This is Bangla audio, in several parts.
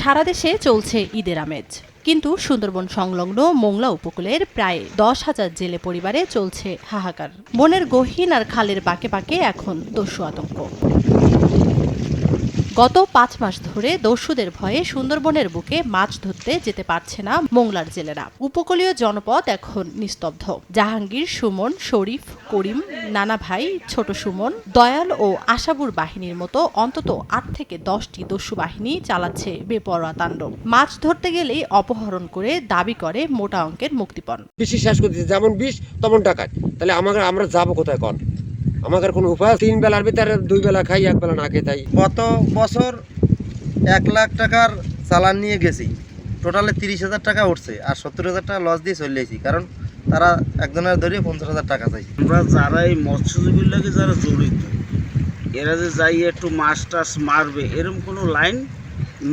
সারা দেশে চলছে ঈদের আমেজ, কিন্তু সুন্দরবন সংলগ্ন মোংলা উপকূলের প্রায় 10,000 জেলে পরিবারে চলছে হাহাকার। বনের গহীন আর খালের বাঁকে বাঁকে এখন দস্যু আতঙ্ক। গত 5 মাস ধরে দস্যুদের ভয়ে সুন্দরবনের বুকে মাছ ধরতে যেতে পারছে না মোংলার জেলেরা। উপকূলীয় জনপদ এখন নিস্তব্ধ। জাহাঙ্গীর, সুমন, শরীফ, করিম, নানা ভাই, ছোট সুমন, দয়াল ও আশাবুর বাহিনীর মতো অন্তত 8 থেকে 10টি দস্যু বাহিনী চালাচ্ছে বেপরোয়া তাণ্ডব। মাছ ধরতে গেলেই অপহরণ করে দাবি করে মোটা অঙ্কের মুক্তিপণ। বেশি শেষ করে দিচ্ছে, যেমন 20 তেমন টাকা। তাহলে আমরা যাবো কোথায়? কন আমাদের কোনো উপায়? 3 বেলার ভিতরে 2 বেলা খাই, 1 বেলা না খেয়ে তাই। গত বছর 1 লাখ টাকার চালান নিয়ে গেছি, টোটালে 30,000 টাকা উঠছে, আর 70,000 টাকা লস দিয়ে চলে এসেছি, কারণ তারা একজনের ধরিয়ে 50,000 টাকা চাই। আমরা যারা এই মৎস্যজীবীর লাগে যারা জড়িত, এরা যে যাই একটু মাছ টাছ মারবে এরকম কোনো লাইন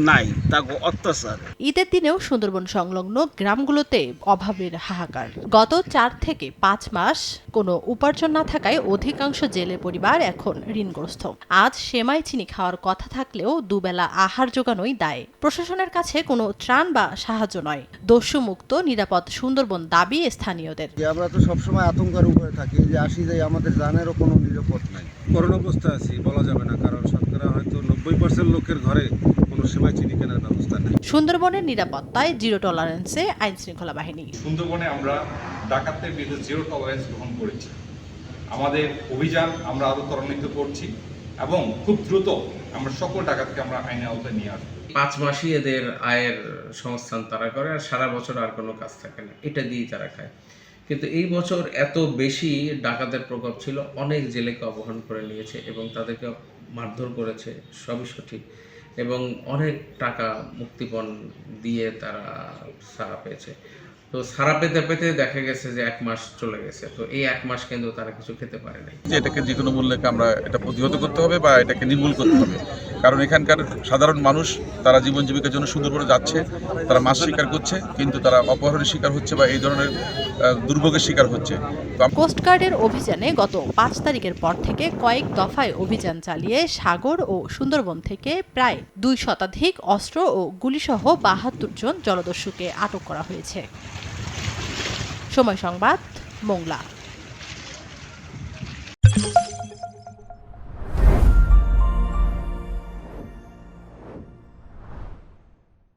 নাই, তা অত্যাচার। ঈদের দিনেও সুন্দরবন সংলগ্ন গ্রামগুলোতে অভাবের হাহাকার। গত 4 থেকে 5 মাস কোনো উপার্জন না থাকায় অধিকাংশ জেলে পরিবার এখন ঋণগ্রস্ত। আজ সেমাই চিনি খাওয়ার কথা থাকলেও দুবেলা আহার জোগানোই দায়। প্রশাসনের কাছে কোনো ত্রাণ বা সাহায্য নয়। দস্যুমুক্ত নিরাপদ সুন্দরবন দাবি স্থানীয়দের। আমরা তো সবসময় আতঙ্কের উপরে থাকি, যে আসি যাই, আমাদের জানেরও কোনো নিরাপদ নাই। করোনা অবস্থায় আছি বলা যাবে না, কারণ শতকরা হয়তো 90% লোকের ঘরে কোনো সেমাই চিনি কেনার ব্যবস্থা নেই। সুন্দরবনের নিরাপত্তায় জিরো টলারেন্সে আইন শৃঙ্খলা বাহিনী। সুন্দরবনে আমরা ডাকাতদের বিরুদ্ধে জিরো টলারেন্স গ্রহণ করেছি। আমাদের অভিযান আমরা আরো ত্বরান্বিত করছি এবং খুব দ্রুত আমরা সকল ডাকাতকে আমরা আইনের আওতায় নিয়ে আসবো। 5 মাসই এদের আয়ের সংস্থান তারা করে, আর সারা বছর আর কোনো কাজ থাকে না, এটা দিয়েই তারা খায়। কিন্তু এই বছর এত বেশি ডাকাতের প্রকোপ ছিল, অনেক জেলেকে অপহরণ করে নিয়েছে এবং তাদেরকে মারধর করেছে, সবই সঠিক, এবং অনেক টাকা মুক্তিপণ দিয়ে তারা ছাড়া পেয়েছে। তো ছাড়া পেতে পেতে দেখা গেছে যে 1 মাস চলে গেছে, তো এই 1 মাস কিন্তু তারা কিছু খেতে পারে নাই। এটাকে যে কোনো মূল্যে আমরা এটা প্রতিহত করতে হবে বা এটাকে নির্মূল করতে হবে, কারণ এখানকার সাধারণ মানুষ তারা জীবন জীবিকার জন্য সুন্দরবনে যাচ্ছে, তারা মাছ শিকার করছে, কিন্তু তারা অপহরণের শিকার হচ্ছে বা এই ধরনের দুর্ভোগের শিকার হচ্ছে। কোস্টগার্ডের অভিযানে গত 5 তারিখের পর থেকে কয়েক দফায় অভিযান চালিয়ে সাগর ও সুন্দরবন থেকে প্রায় 2 শতাধিক অস্ত্র ও গুলিসহ 72 জন জলদস্যুকে আটক করা হয়েছে। সময় সংবাদ, মোংলা।